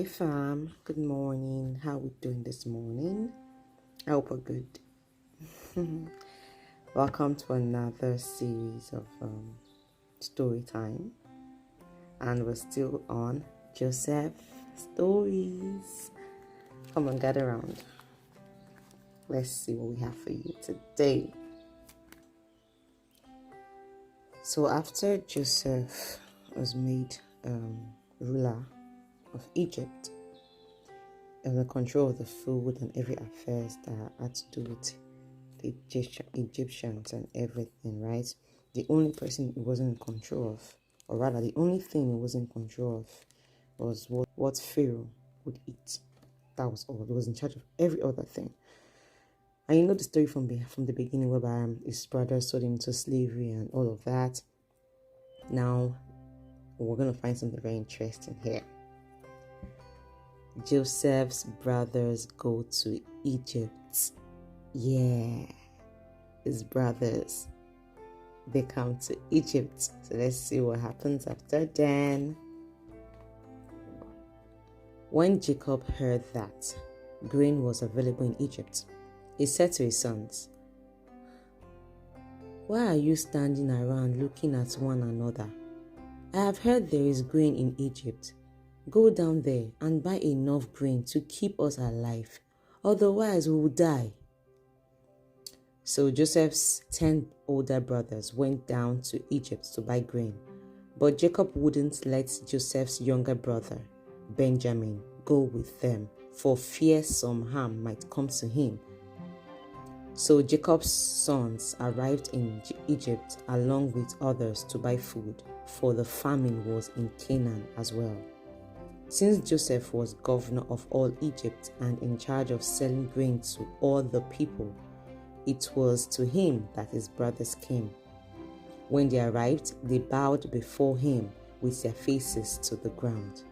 Hi fam, good morning. How we doing this morning? I hope we're good. Welcome to another series of story time, and we're still on Joseph stories. Come on, gather around. Let's see what we have for you today. So after Joseph was made ruler of Egypt, and the control of the food and every affairs that had to do with the Egyptians and everything, right? The only person he wasn't in control of, or rather the only thing he wasn't in control of, was what Pharaoh would eat. That was all. He was in charge of every other thing. And you know the story from the beginning, whereby his brother sold him into slavery and all of that. Now we're going to find something very interesting here. Joseph's brothers go to Egypt. Yeah, his brothers, they come to Egypt. So let's see what happens after then. When Jacob heard that grain was available in Egypt, he said to his sons, "Why are you standing around looking at one another? I have heard there is grain in Egypt. Go down there and buy enough grain to keep us alive. Otherwise, we will die." So Joseph's 10 older brothers went down to Egypt to buy grain. But Jacob wouldn't let Joseph's younger brother, Benjamin, go with them, for fear some harm might come to him. So Jacob's sons arrived in Egypt along with others to buy food, for the famine was in Canaan as well. Since Joseph was governor of all Egypt and in charge of selling grain to all the people, it was to him that his brothers came. When they arrived, they bowed before him with their faces to the ground.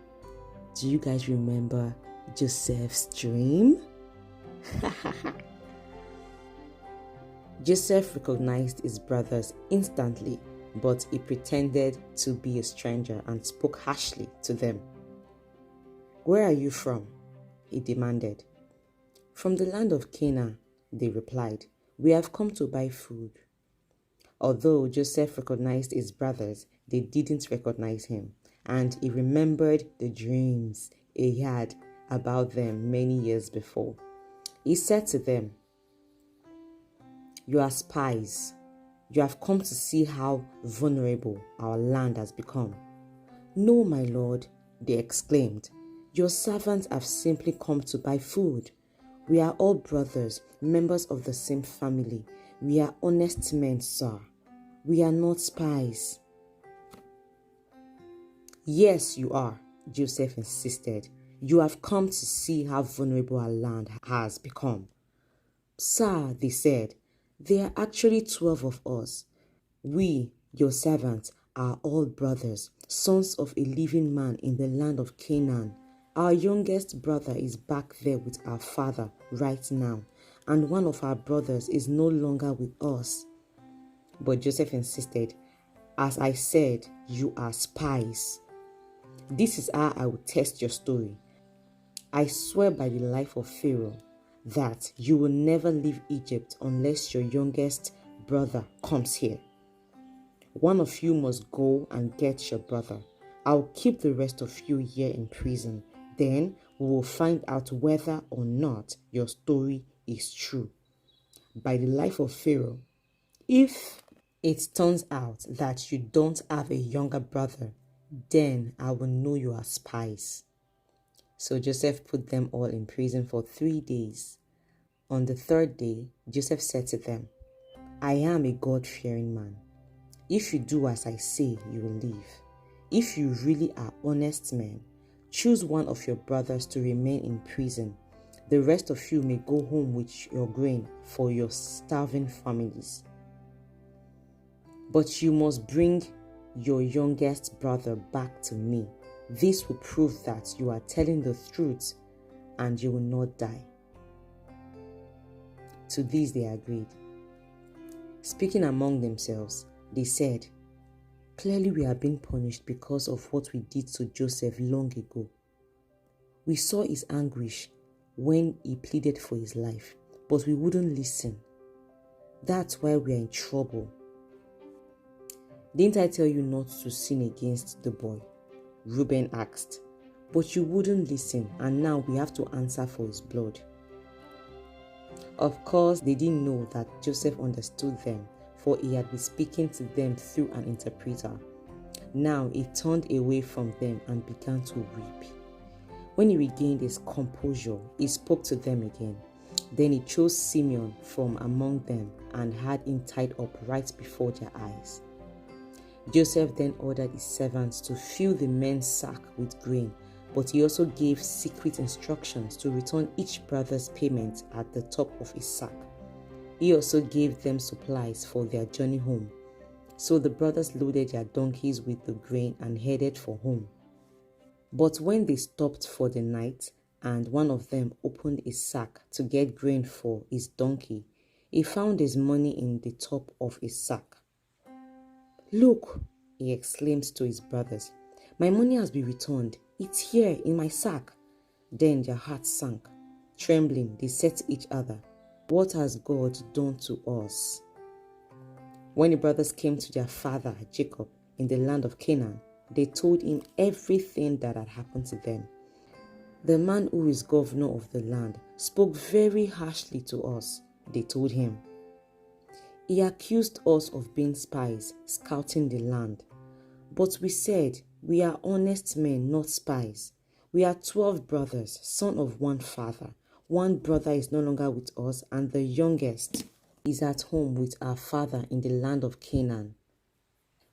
Do you guys remember Joseph's dream? Joseph recognized his brothers instantly, but he pretended to be a stranger and spoke harshly to them. "Where are you from?" he demanded. "From the land of Canaan," they replied. "We have come to buy food." Although Joseph recognized his brothers, they didn't recognize him, and he remembered the dreams he had about them many years before. He said to them, "You are spies. You have come to see how vulnerable our land has become." "No, my lord," they exclaimed. "Your servants have simply come to buy food. We are all brothers, members of the same family. We are honest men, sir. We are not spies." "Yes, you are," Joseph insisted. "You have come to see how vulnerable our land has become." "Sir," they said, "there are actually 12 of us. We, your servants, are all brothers, sons of a living man in the land of Canaan. Our youngest brother is back there with our father right now, and one of our brothers is no longer with us." But Joseph insisted, "As I said, you are spies. This is how I will test your story. I swear by the life of Pharaoh that you will never leave Egypt unless your youngest brother comes here. One of you must go and get your brother. I'll keep the rest of you here in prison. Then we will find out whether or not your story is true. By the life of Pharaoh, if it turns out that you don't have a younger brother, then I will know you are spies." So Joseph put them all in prison for 3 days. On the third day, Joseph said to them, "I am a God-fearing man. If you do as I say, you will live. If you really are honest men, choose one of your brothers to remain in prison. The rest of you may go home with your grain for your starving families. But you must bring your youngest brother back to me. This will prove that you are telling the truth and you will not die." To this they agreed. Speaking among themselves, they said, "Clearly we are being punished because of what we did to Joseph long ago. We saw his anguish when he pleaded for his life, but we wouldn't listen. That's why we are in trouble. Didn't I tell you not to sin against the boy? Reuben asked. But you wouldn't listen, and now we have to answer for his blood. Of course, they didn't know that Joseph understood them, for he had been speaking to them through an interpreter. Now he turned away from them and began to weep. When he regained his composure, he spoke to them again. Then he chose Simeon from among them and had him tied up right before their eyes. Joseph then ordered his servants to fill the men's sack with grain, but he also gave secret instructions to return each brother's payment at the top of his sack. He also gave them supplies for their journey home. So the brothers loaded their donkeys with the grain and headed for home. But when they stopped for the night, and one of them opened his sack to get grain for his donkey, he found his money in the top of his sack. "Look," he exclaimed to his brothers, "my money has been returned. It's here in my sack." Then their hearts sank. Trembling, they said to each other, "What has God done to us?" When the brothers came to their father Jacob in the land of Canaan, they told him everything that had happened to them. "The man who is governor of the land spoke very harshly to us," they told him. "He accused us of being spies, scouting the land. But we said, 'We are honest men, not spies. We are 12 brothers, son of one father. One brother is no longer with us, and the youngest is at home with our father in the land of Canaan.'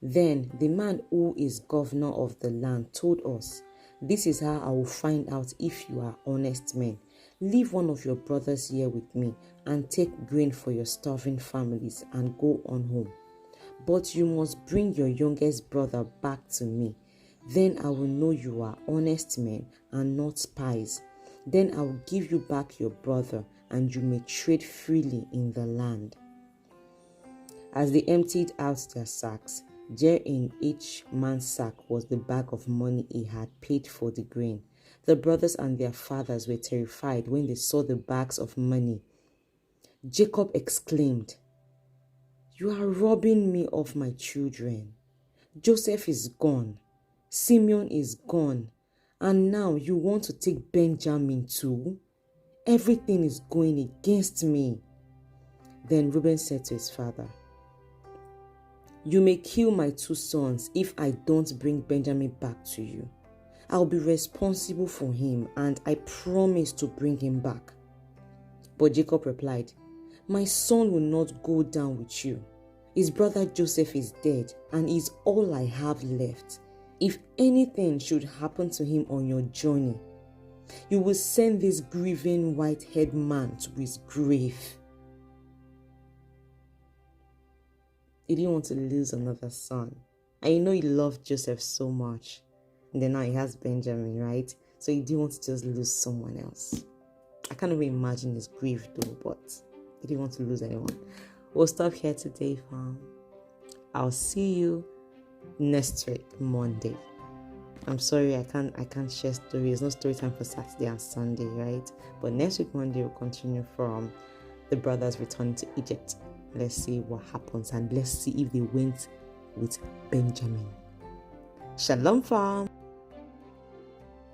Then the man who is governor of the land told us, 'This is how I will find out if you are honest men. Leave one of your brothers here with me and take grain for your starving families and go on home. But you must bring your youngest brother back to me. Then I will know you are honest men and not spies. Then I will give you back your brother, and you may trade freely in the land.' As they emptied out their sacks, there in each man's sack was the bag of money he had paid for the grain. The brothers and their fathers were terrified when they saw the bags of money. Jacob exclaimed, 'You are robbing me of my children. Joseph is gone. Simeon is gone. And now you want to take Benjamin too? Everything is going against me.' Then Reuben said to his father, 'You may kill my 2 sons if I don't bring Benjamin back to you. I'll be responsible for him, and I promise to bring him back.' But Jacob replied, 'My son will not go down with you. His brother Joseph is dead, and is all I have left. If anything should happen to him on your journey, you will send this grieving white-haired man to his grave.'" He didn't want to lose another son. And you know he loved Joseph so much. And then now he has Benjamin, right? So he didn't want to just lose someone else. I can't even imagine his grief though, but he didn't want to lose anyone. We'll stop here today, fam. I'll see you next week, Monday. I'm sorry I can't share stories. No story time for Saturday and Sunday, right? But next week, Monday, we'll continue from the brothers returning to Egypt. Let's see what happens, and let's see if they went with Benjamin. Shalom, fam.